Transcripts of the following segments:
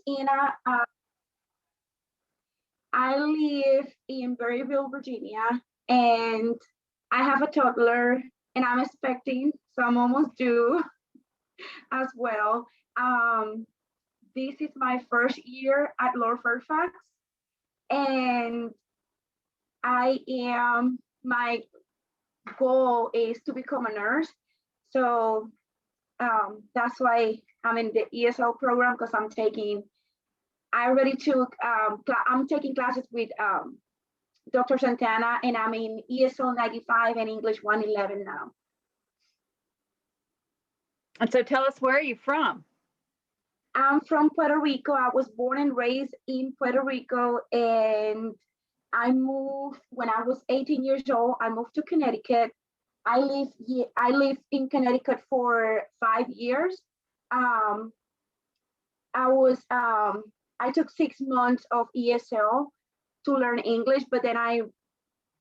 Ina. I live in Berryville, Virginia, and I have a toddler, and I'm expecting, so I'm almost due as well. Um, this is my first year at Lord Fairfax, and my goal is to become a nurse. So that's why I'm in the ESL program because I already took, I'm taking classes with Dr. Santana, and I'm in ESL 95 and English 111 now. And so tell us, where are you from? I'm from Puerto Rico. I was born and raised in Puerto Rico, and I moved when I was 18 years old. I moved to Connecticut. I lived in Connecticut for 5 years. I took 6 months of ESL to learn English, but then I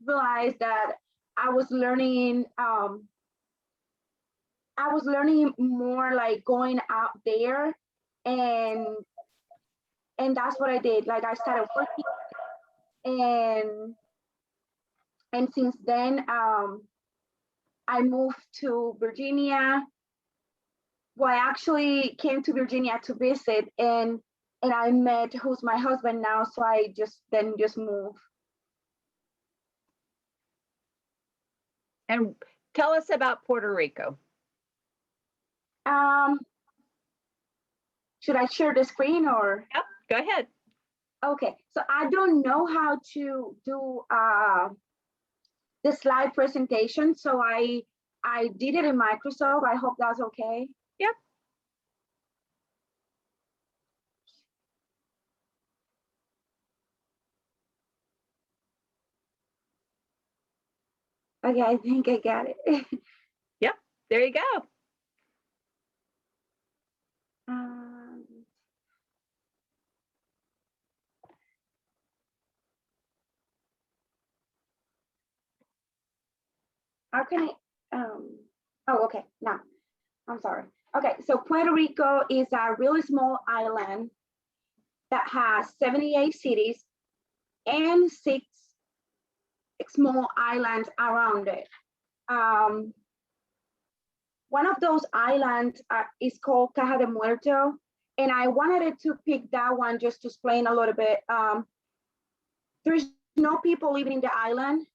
realized that I was learning more like going out there, and that's what I did. Like I started working, and since then I moved to Virginia. Well, I actually came to Virginia to visit, and I met who's my husband now, so I just moved. And tell us about Puerto Rico. Should I share the screen or? Yep, go ahead. Okay, so I don't know how to do the slide presentation, so I did it in Microsoft. I hope that's okay. Yep. Okay, I think I got it. Yep, there you go. How can I, oh, okay, now, I'm sorry. Okay, so Puerto Rico is a really small island that has 78 cities and 6 small islands around it. One of those islands is called Caja de Muerto, and I wanted to pick that one just to explain a little bit. There's no people living in the island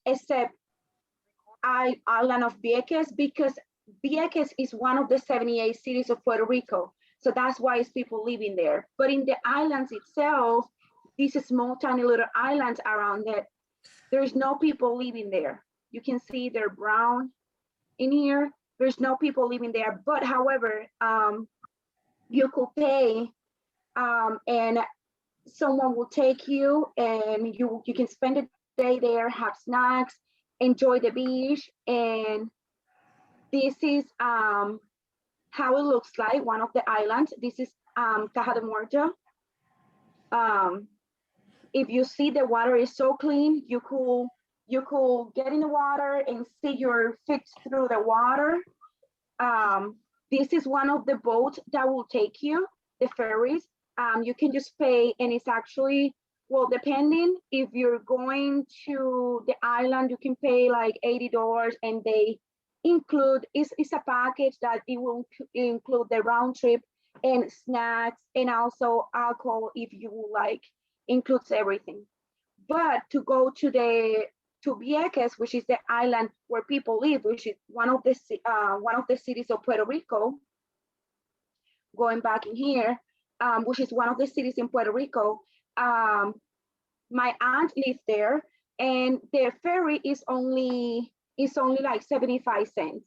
except island of Vieques, because Vieques is one of the 78 cities of Puerto Rico. So that's why it's people living there. But in the islands itself, these small, tiny little islands around it, there's no people living there. You can see they're brown in here. There's no people living there. But however, you could pay and someone will take you, and you can spend a day there, have snacks, enjoy the beach. And this is how it looks like, one of the islands. This is Caja de Muerto. If you see, the water is so clean, you could get in the water and see your feet through the water. This is one of the boats that will take you, the ferries. You can just pay, and it's actually, well, depending if you're going to the island, you can pay like $80, and they include, it's a package that it will include the round trip and snacks, and also alcohol if you like, includes everything. But to go to Vieques, which is the island where people live, which is one of the cities of Puerto Rico, going back in here, which is one of the cities in Puerto Rico. My aunt lives there, and the ferry is only like 75 cents.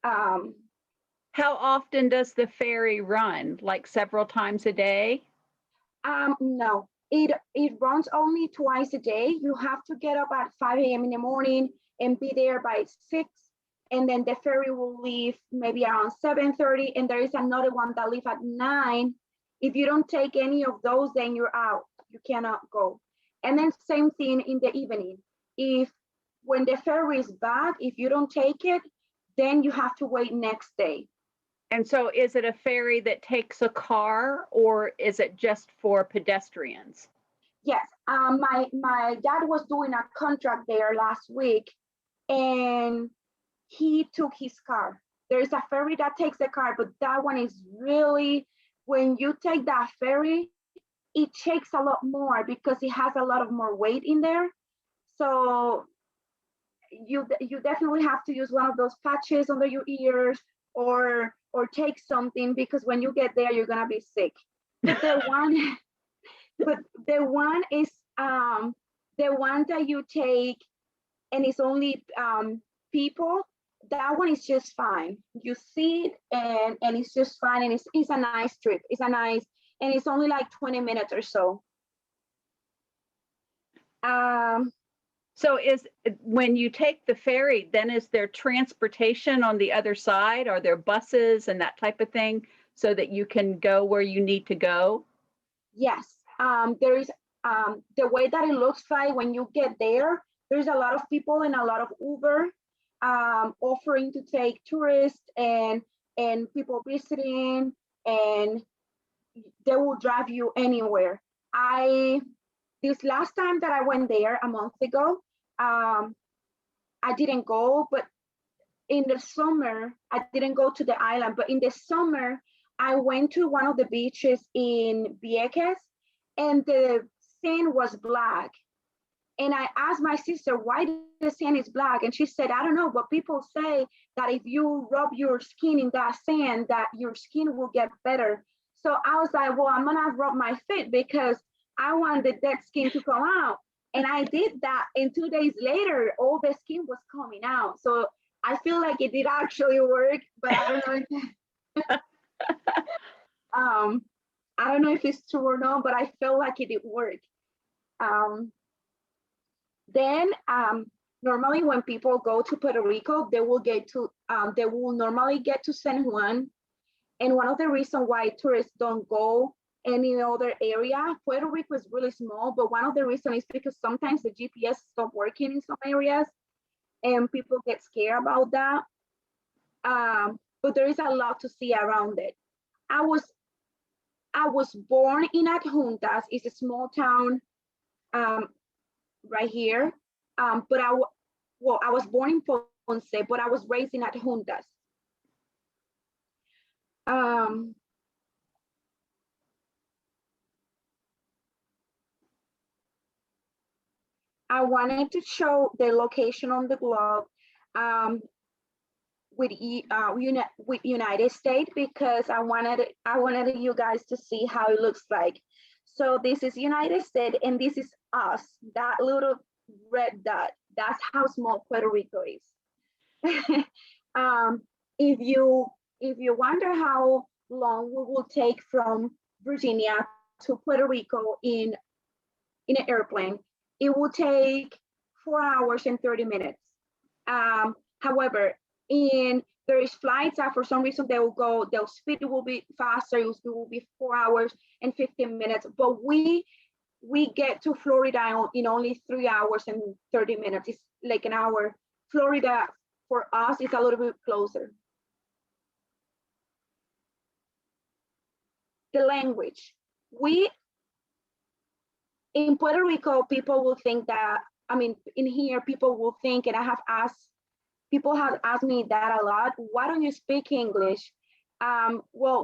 How often does the ferry run? Like several times a day? No, it runs only twice a day. You have to get up at 5 a.m. in the morning and be there by 6. And then the ferry will leave maybe around 7:30. And there is another one that leaves at 9. If you don't take any of those, then you're out. You cannot go. And then same thing in the evening. When the ferry is back, if you don't take it, then you have to wait next day. And so is it a ferry that takes a car or is it just for pedestrians? Yes, my dad was doing a contract there last week, and he took his car. There's a ferry that takes the car, but that one is really, when you take that ferry, it takes a lot more because it has a lot of more weight in there. So you definitely have to use one of those patches under your ears, or take something, because when you get there you're gonna be sick. But the one but the one is the one that you take, and it's only people, that one is just fine. You see it, and it's just fine, and it's a nice trip. It's a nice, and it's only like 20 minutes or so. um So is when you take the ferry, then is there transportation on the other side? Are there buses and that type of thing so that you can go where you need to go? yes, there is, the way that it looks like when you get there, there's a lot of people and a lot of Uber offering to take tourists and people visiting, and they will drive you anywhere. I This last time that I went there a month ago, um, I didn't go, but in the summer, I didn't go to the island, but in the summer, I went to one of the beaches in Vieques, and the sand was black. And I asked my sister why the sand is black, and she said, I don't know, but people say that if you rub your skin in that sand, that your skin will get better. So I was like, well, I'm gonna rub my feet because I want the dead skin to come out. And I did that, and 2 days later, all the skin was coming out. So I feel like it did actually work, but I don't know if um I don't know if it's true or not, but I feel like it did work. Um, Then normally when people go to Puerto Rico, they will normally get to San Juan. And one of the reasons why tourists don't go any other area, Puerto Rico is really small, but one of the reasons is because sometimes the GPS stop working in some areas, and people get scared about that. But there is a lot to see around it. I was I was born in Adjuntas. It's a small town um, right here. But well, I was born in Ponce, but I was raised in Adjuntas. Um, I wanted to show the location on the globe um, with United States, because I wanted you guys to see how it looks like. So this is United States, and this is us. That little red dot. That's how small Puerto Rico is. um, if you if you wonder how long we will take from Virginia to Puerto Rico in an airplane, it will take 4 hours and 30 minutes. However, in there is flights that for some reason their speed will be faster. It will be 4 hours and 15 minutes. But we get to Florida in only 3 hours and 30 minutes. It's like an hour. Florida for us is a little bit closer. The language. We In Puerto Rico, people will think that, I mean, in here, people will think, and people have asked me that a lot, why don't you speak English? Well,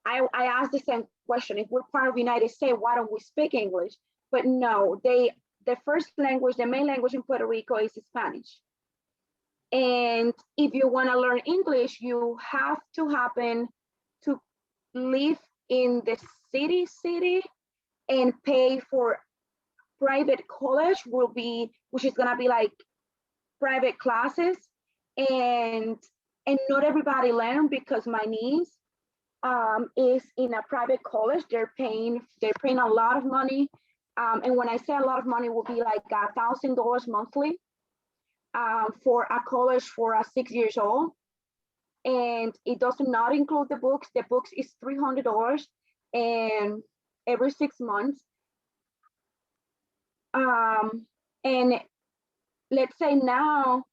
I asked the same question. If we're part of the United States, why don't we speak English? But no, the first language, the main language in Puerto Rico is Spanish. And if you want to learn English, you have to happen to live in the city and pay for private college, which is gonna be like private classes, and and not everybody learn, because my niece is in a private college. They're paying a lot of money, and when I say a lot of money, will be like $1,000 monthly for a college for a 6 years old, and it does not include the books. The books is $300 and every 6 months. And let's say now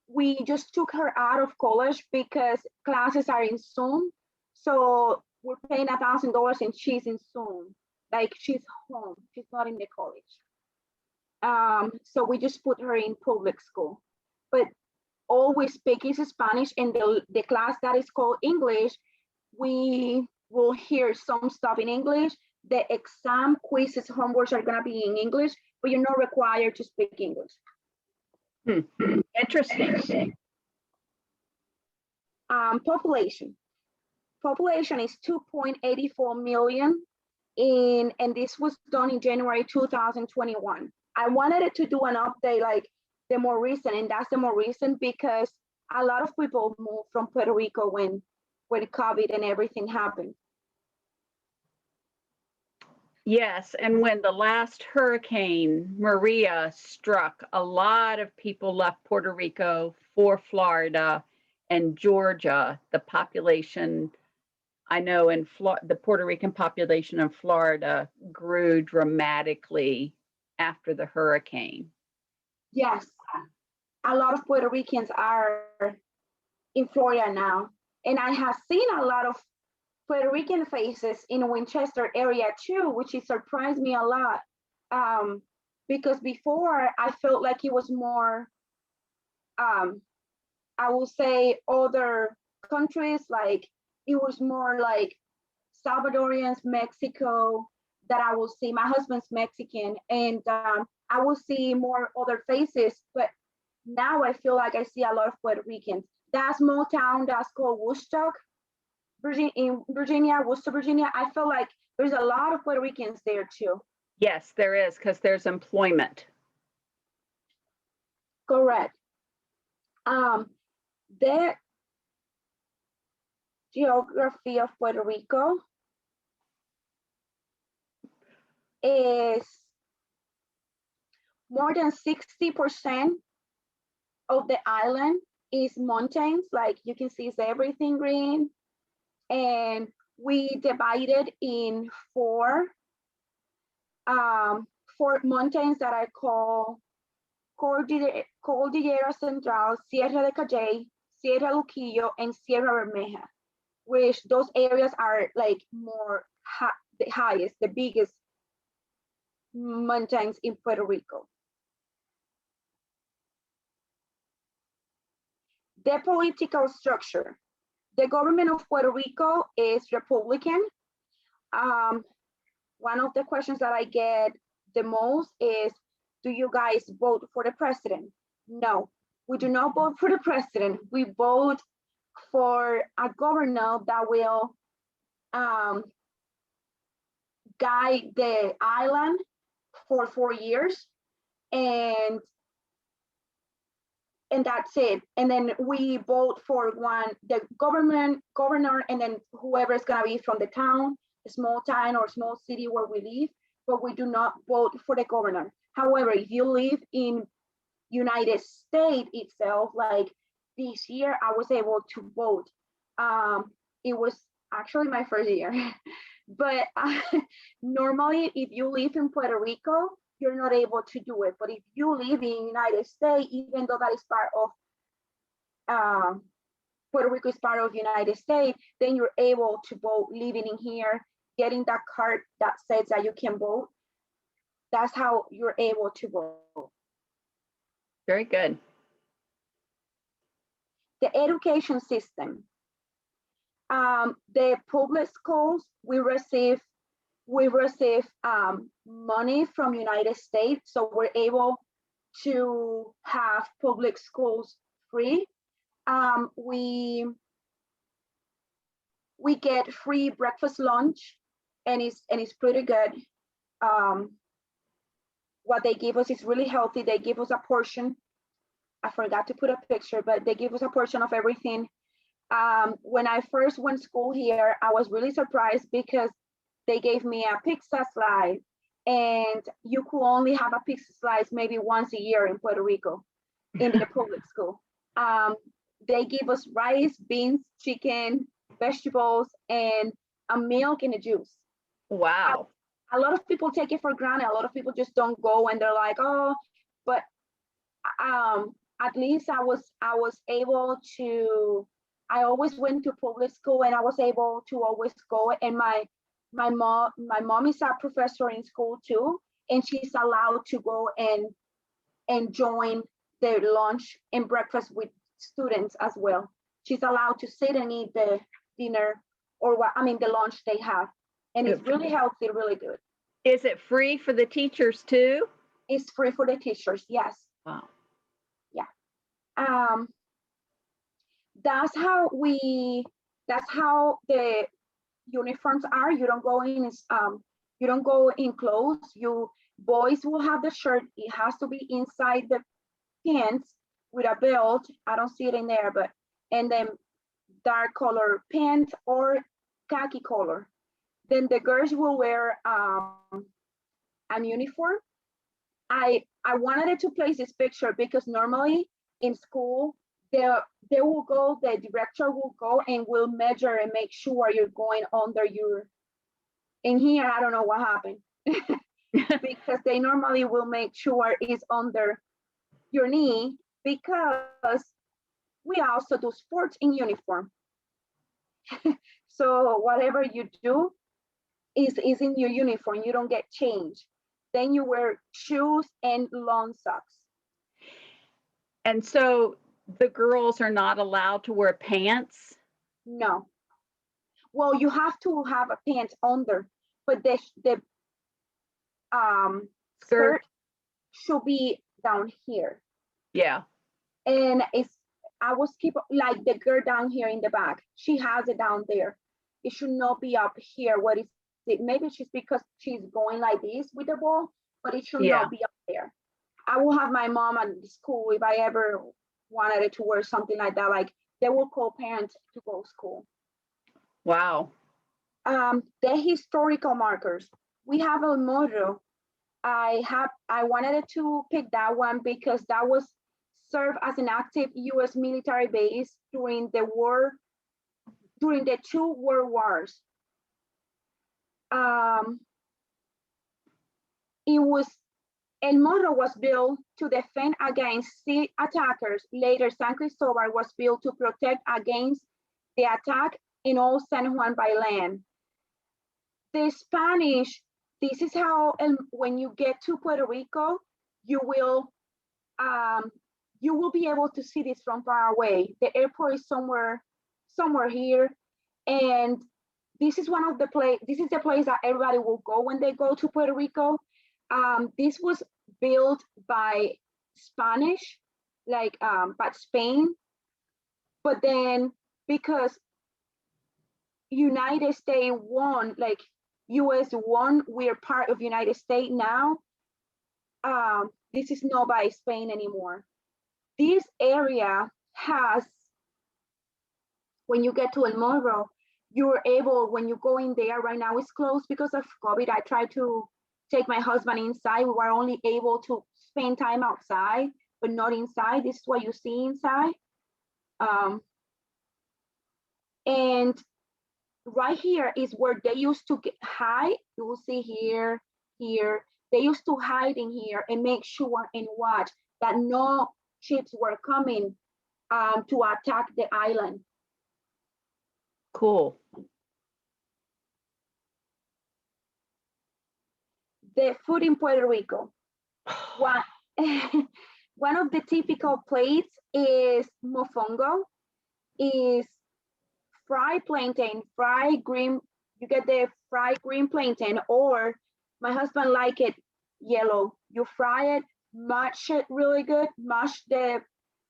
we just took her out of college because classes are in Zoom. So we're paying $1,000 and she's in Zoom. Like she's home. She's not in the college. So we just put her in public school. But all we speak is Spanish, and the class that is called English, we will hear some stuff in English. The exam, quizzes, homeworks are gonna be in English, but you're not required to speak English. Interesting. Population. Population is 2.84 million, and this was done in January 2021. I wanted it to do an update like the more recent, and that's the more recent because a lot of people moved from Puerto Rico when COVID and everything happened. Yes, and when the last Hurricane Maria struck, a lot of people left Puerto Rico for Florida and Georgia. The population, I know in the Puerto Rican population in Florida grew dramatically after the hurricane. Yes, a lot of Puerto Ricans are in Florida now. And I have seen a lot of Puerto Rican faces in Winchester area too, which has surprised me a lot. Because before I felt like it was more, I will say other countries, like it was more like Salvadorians, Mexico, that I will see. My husband's Mexican, and I will see more other faces, but now I feel like I see a lot of Puerto Ricans. That small town that's called Woodstock, Virginia, Worcester, Virginia, I feel like there's a lot of Puerto Ricans there too. Yes, there is, because there's employment. Correct. The geography of Puerto Rico is more than 60% of the island is mountains. Like you can see, it's everything green. And we divided in four mountains that I call Cordillera Central, Sierra de Cajay, Sierra Luquillo, and Sierra Bermeja, which those areas are like more the highest, the biggest mountains in Puerto Rico. The political structure. The government of Puerto Rico is Republican. One of the questions that I get the most is, do you guys vote for the president? No, we do not vote for the president. We vote for a governor that will guide the island for 4 years, and that's it. And then we vote for the governor, and then whoever is gonna be from the town, a small town or small city where we live, but we do not vote for the governor. However, if you live in United States itself, like this year, I was able to vote. It was actually my first year, but normally if you live in Puerto Rico, you're not able to do it. But if you live in United States, even though that is part of Puerto Rico is part of United States, then you're able to vote living in here, getting that card that says that you can vote. That's how you're able to vote. Very good. The education system. The public schools, we receive money from United States, so we're able to have public schools free. We get free breakfast, lunch, and it's pretty good. What they give us is really healthy. They give us a portion. I forgot to put a picture, but they give us a portion of everything. When I first went to school here, I was really surprised because they gave me a pizza slice, and you could only have a pizza slice maybe once a year in Puerto Rico in the public school. They give us rice, beans, chicken, vegetables, and a milk and a juice. Wow. A lot of people take it for granted. A lot of people just don't go, and they're like, oh, but at least I was able to. I always went to public school, and I was able to always go. And my mom is a professor in school too, and she's allowed to go and join the lunch and breakfast with students as well. She's allowed to sit and eat the dinner, or what I mean the lunch they have, and it's really healthy, really good. Is it free for the teachers too? It's free for the teachers, yes. Wow. Yeah. Um, that's how we. That's how the uniforms are. You don't go in clothes. You boys will have the shirt. It has to be inside the pants with a belt. I don't see it in there, but and then dark color pants or khaki color. Then the girls will wear an uniform. I wanted to place this picture because normally in school they will go, the director will go and will measure and make sure you're going under your. In here, I don't know what happened because they normally will make sure it's under your knee because we also do sports in uniform. So whatever you do is in your uniform. You don't get changed. Then you wear shoes and long socks. And so the girls are not allowed to wear pants? No. Well, you have to have a pants under, but the skirt should be down here. Yeah. And I was keep like the girl down here in the back. She has it down there. It should not be up here. What is it? Maybe she's because she's going like this with the ball, but it should not be up there. I will have my mom at the school if I ever wanted it to wear something like that. Like they will call parents to go to school. Wow. The historical markers. We have a motto. I wanted to pick that one because that was served as an active U.S. military base during the two world wars. It was El Morro was built to defend against sea attackers. Later, San Cristobal was built to protect against the attack in old San Juan by land. The Spanish, this is how, when you get to Puerto Rico, you will be able to see this from far away. The airport is somewhere here, and this is this is the place that everybody will go when they go to Puerto Rico. This was built by Spanish, by Spain, but then because United States won, like US won, we're part of United States now. This is not by Spain anymore. This area has, when you get to El Morro, you're able, when you go in there, right now it's closed because of COVID. I tried to take my husband inside. We were only able to spend time outside, but not inside. This is what you see inside. And right here is where they used to hide. You will see here. They used to hide in here and make sure and watch that no ships were coming to attack the island. Cool. The food in Puerto Rico. One of the typical plates is mofongo, is fried plantain, fried green. You get the fried green plantain, or my husband like it yellow. You fry it, mash it really good, mash the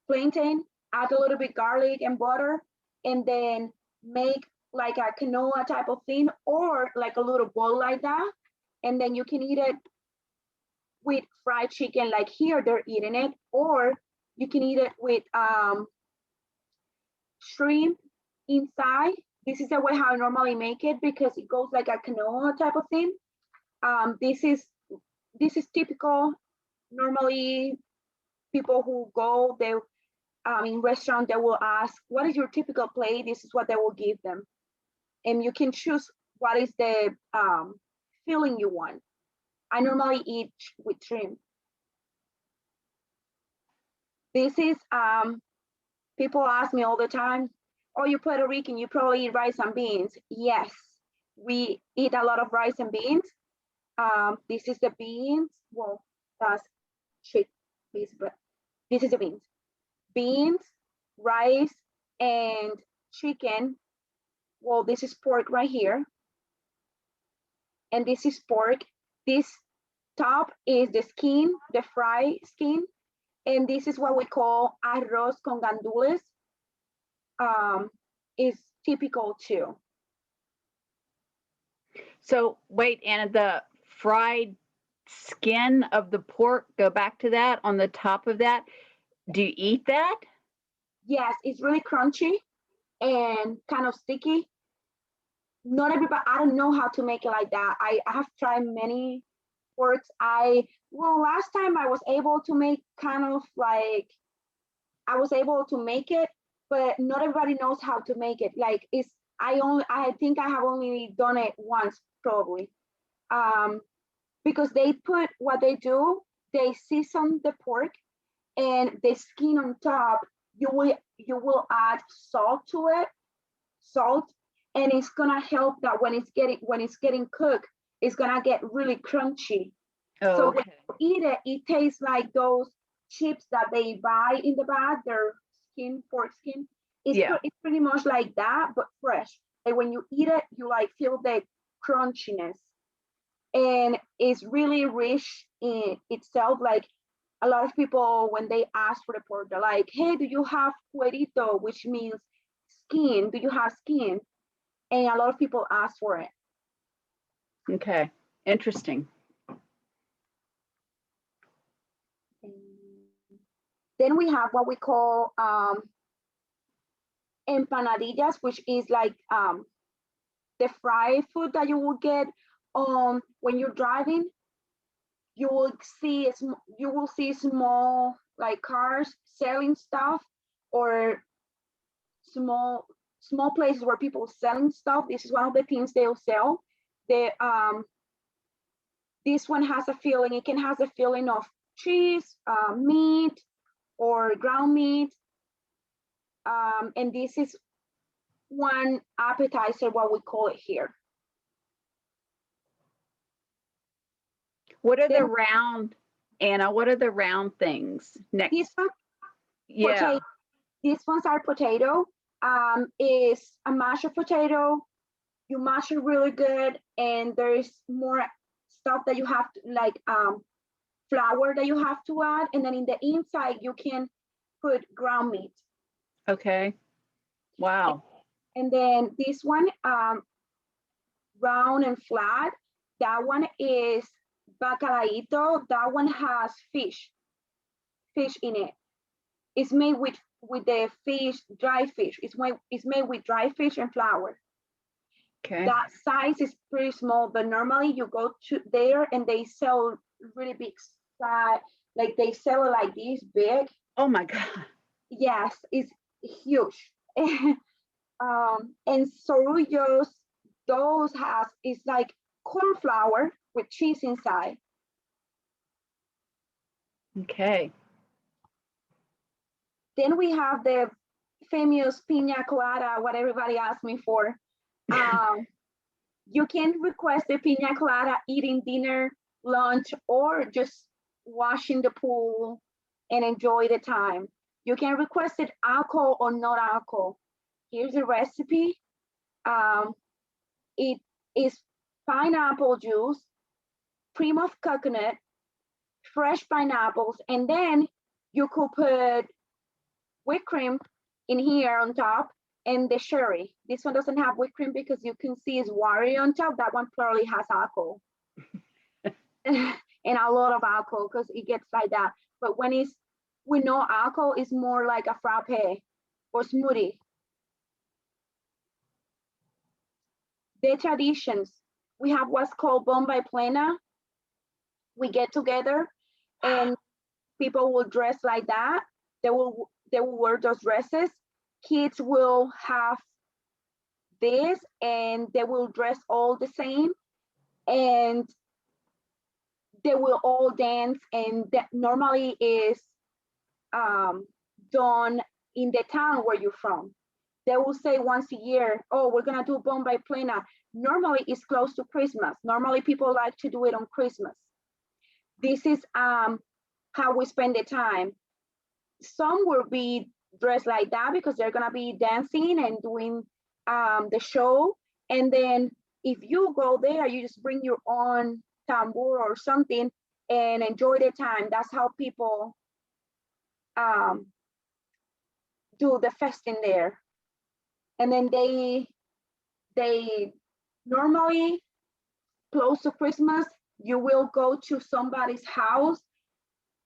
plantain, add a little bit garlic and butter, and then make like a quinoa type of thing, or like a little ball like that. And then you can eat it with fried chicken, like here they're eating it, or you can eat it with shrimp inside. This is the way how I normally make it because it goes like a quinoa type of thing. This is typical. Normally, people who go, they in restaurant, they will ask, "What is your typical plate?" This is what they will give them, and you can choose what is the filling you want. I normally eat with shrimp. This is, people ask me all the time, oh, you're Puerto Rican, you probably eat rice and beans. Yes, we eat a lot of rice and beans. This is the beans. Well, that's shit, piece, but this is the beans. Beans, rice, and chicken. Well, this is pork right here. And this is pork. This top is the skin, the fried skin. And this is what we call arroz con gandules. Is typical too. So wait, Anna, the fried skin of the pork, go back to that on the top of that. Do you eat that? Yes, it's really crunchy and kind of sticky. Not everybody, I don't know how to make it like that. I have tried many porks. Well, last time I was able to make kind of like, I was able to make it, but not everybody knows how to make it. Like I think I have only done it once probably. Because what they do, they season the pork and the skin on top, you will add salt to it, and it's gonna help that when it's getting cooked, it's gonna get really crunchy. Oh, So okay. when you eat it, it tastes like those chips that they buy in the bag, their pork skin. It's pretty much like that, but fresh. And when you eat it, you like feel the crunchiness. And it's really rich in itself. Like a lot of people, when they ask for the pork, they're like, hey, do you have cuerito, which means skin? Do you have skin? And a lot of people ask for it. Okay, interesting. Then we have what we call empanadillas, which is like the fried food that you will get when you're driving. You will see small like cars selling stuff, or small places where people selling stuff. This is one of the things they'll sell. This one has a feeling. It can has a feeling of cheese, meat, or ground meat. And this is one appetizer, what we call it here. What are the round, Anna? What are the round things next? This one, yeah. These ones are potato. Is a mashed potato. You mash it really good, and there's more stuff that you have to like flour that you have to add, and then in the inside you can put ground meat. Okay. Wow. And then this one, round and flat. That one is bacalaíto. That one has fish in it. It's made with the fish, dry fish. It's made with dry fish and flour. Okay. That size is pretty small, but normally you go to there and they sell really big size. Like they sell it like this big. Oh my God. Yes, it's huge. And sorullos, it's like corn flour with cheese inside. Okay. Then we have the famous Pina Colada, what everybody asked me for. You can request the Pina Colada eating dinner, lunch, or just washing the pool and enjoy the time. You can request it alcohol or not alcohol. Here's the recipe. It is pineapple juice, cream of coconut, fresh pineapples, and then you could put whipped cream in here on top, and the sherry. This one doesn't have whipped cream because you can see it's watery on top. That one probably has alcohol. And a lot of alcohol because it gets like that. But when it's with no alcohol, it's more like a frappe or smoothie. The traditions. We have what's called bomba plena. We get together and people will dress like that. They will wear those dresses. Kids will have this and they will dress all the same, and they will all dance, and that normally is done in the town where you're from. They will say once a year, oh, we're gonna do Bomba Plena. Normally it's close to Christmas. Normally people like to do it on Christmas. This is how we spend the time. Some will be dressed like that because they're gonna be dancing and doing the show. And then if you go there, you just bring your own tambour or something and enjoy the time. That's how people do the festing there. And then they normally close to Christmas, you will go to somebody's house.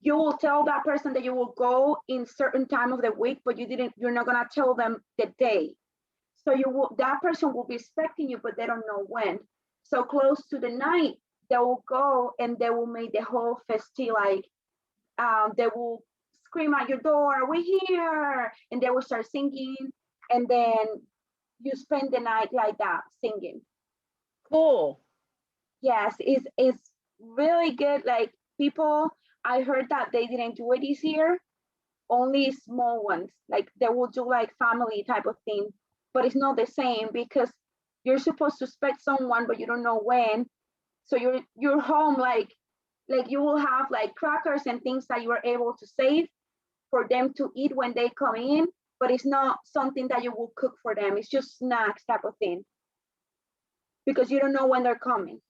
You will tell that person that you will go in certain time of the week, but you're not gonna tell them the day. So that person will be expecting you, but they don't know when. So close to the night, they will go and they will make the whole festive, like they will scream at your door, we're here, and they will start singing, and then you spend the night like that singing. Cool. Yes, it's really good. Like people, I heard that they didn't do it this year, only small ones. Like they will do like family type of thing, but it's not the same because you're supposed to expect someone, but you don't know when. So you're home like you will have like crackers and things that you are able to save for them to eat when they come in, but it's not something that you will cook for them. It's just snacks type of thing because you don't know when they're coming.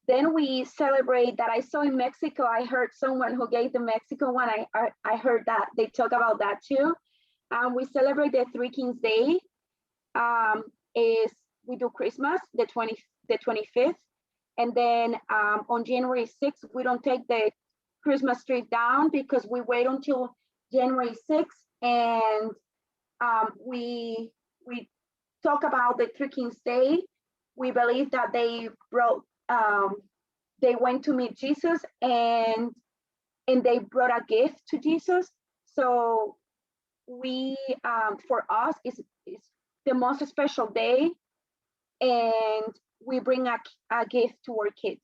Then we celebrate that. I saw in Mexico, I heard someone who gave the Mexico one. I heard that they talk about that too. We celebrate the Three Kings Day. Is we do Christmas the 25th, and then on January 6th we don't take the Christmas tree down because we wait until January 6th, and we talk about the Three Kings Day. We believe that they went to meet Jesus, and they brought a gift to Jesus. So we for us is the most special day, and we bring a gift to our kids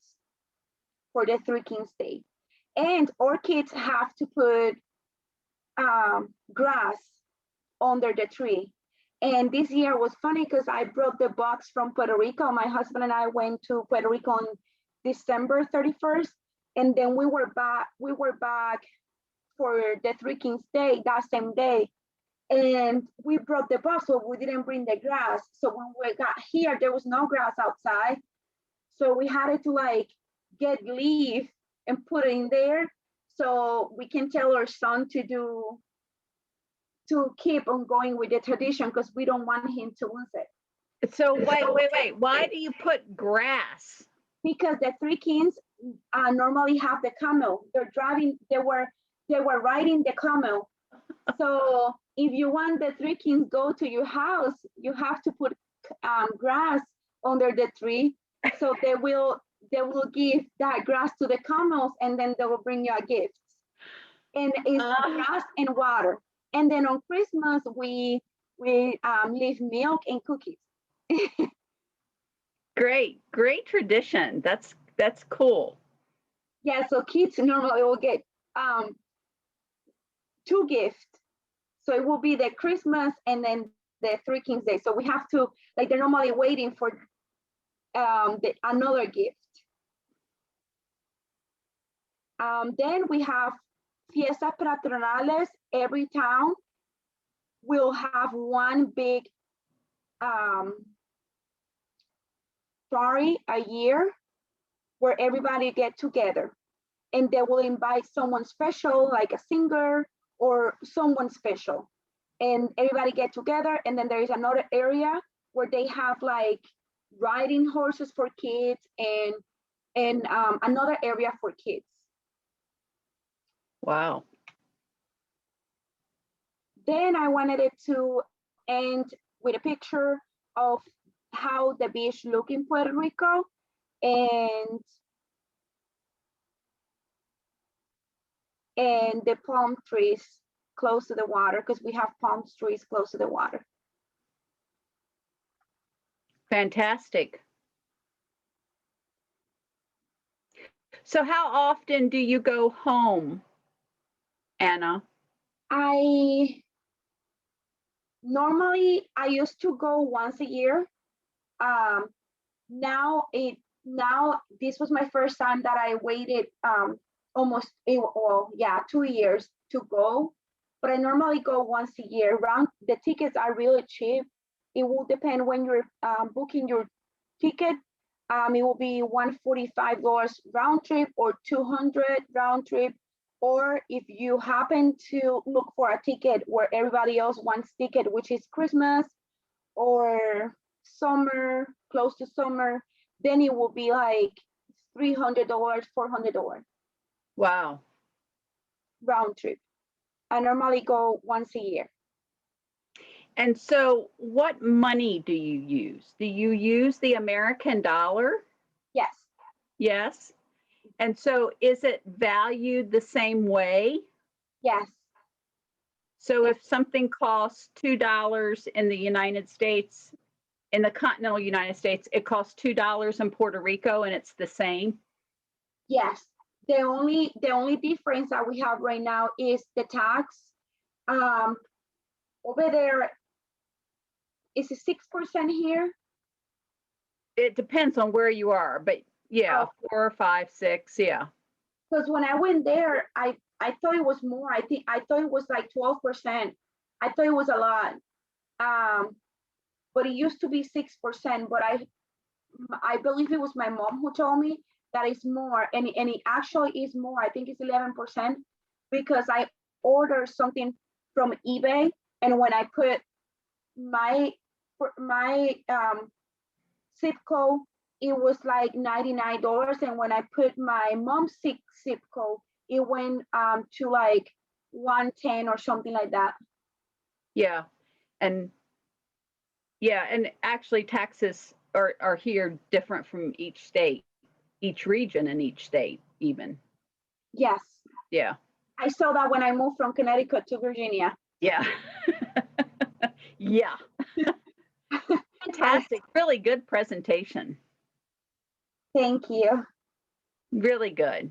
for the Three Kings Day. And our kids have to put grass under the tree. And this year was funny because I brought the box from Puerto Rico. My husband and I went to Puerto Rico on December 31st, and then we were back for the Three Kings Day that same day. And we brought the box, so we didn't bring the grass. So when we got here, there was no grass outside. So we had to like get leaf and put it in there so we can tell our son to keep on going with the tradition because we don't want him to lose it. So wait. Why do you put grass? Because the Three Kings normally have the camel. They were riding the camel. So if you want the Three Kings go to your house, you have to put grass under the tree. So they will give that grass to the camels, and then they will bring you a gift. And it's grass and water. And then on Christmas we leave milk and cookies. Great tradition. That's cool. Yeah, so kids normally will get 2 gifts. So it will be the Christmas and then the Three Kings Day. So we have to, like, they're normally waiting for another gift. Then we have Fiesta Patronales. Every town will have one big party a year where everybody get together, and they will invite someone special, like a singer or someone special, and everybody get together. And then there is another area where they have like riding horses for kids, and another area for kids. Wow. Then I wanted it to end with a picture of how the beach look in Puerto Rico, and the palm trees close to the water, because we have palm trees close to the water. Fantastic. So how often do you go home Anna? Normally I used to go once a year. Um, now this was my first time that I waited almost, well, yeah, 2 years to go, but I normally go once a year. Round the tickets are really cheap. It will depend when you're booking your ticket. It will be $145 round trip or 200 round trip. Or if you happen to look for a ticket where everybody else wants ticket, which is Christmas or summer, close to summer, then it will be like $300, $400 Wow. round trip. I normally go once a year. And so what money do you use? Do you use the American dollar? Yes, Yes. And so is it valued the same way? yes, So if something costs $2 in the United States, in the continental United States, it costs $2 in Puerto Rico and it's the same? yes. The only difference that we have right now is the tax. Um, Over there is a 6% here. It depends on where you are, but yeah, 4, 5, 6, yeah. Because when I went there, I thought it was more. I thought it was like 12%. I thought it was a lot. But it used to be 6%. But I believe it was my mom who told me that it's more, and it actually is more. I think it's 11% because I ordered something from eBay, and when I put my zip code, it was like $99, and when I put my mom's zip code, it went to like 110 or something like that. Yeah. And yeah, and actually taxes are here different from each state, each region in each state even. Yes. Yeah. I saw that when I moved from Connecticut to Virginia. Yeah. Yeah. Fantastic. Really good presentation. Thank you. Really good.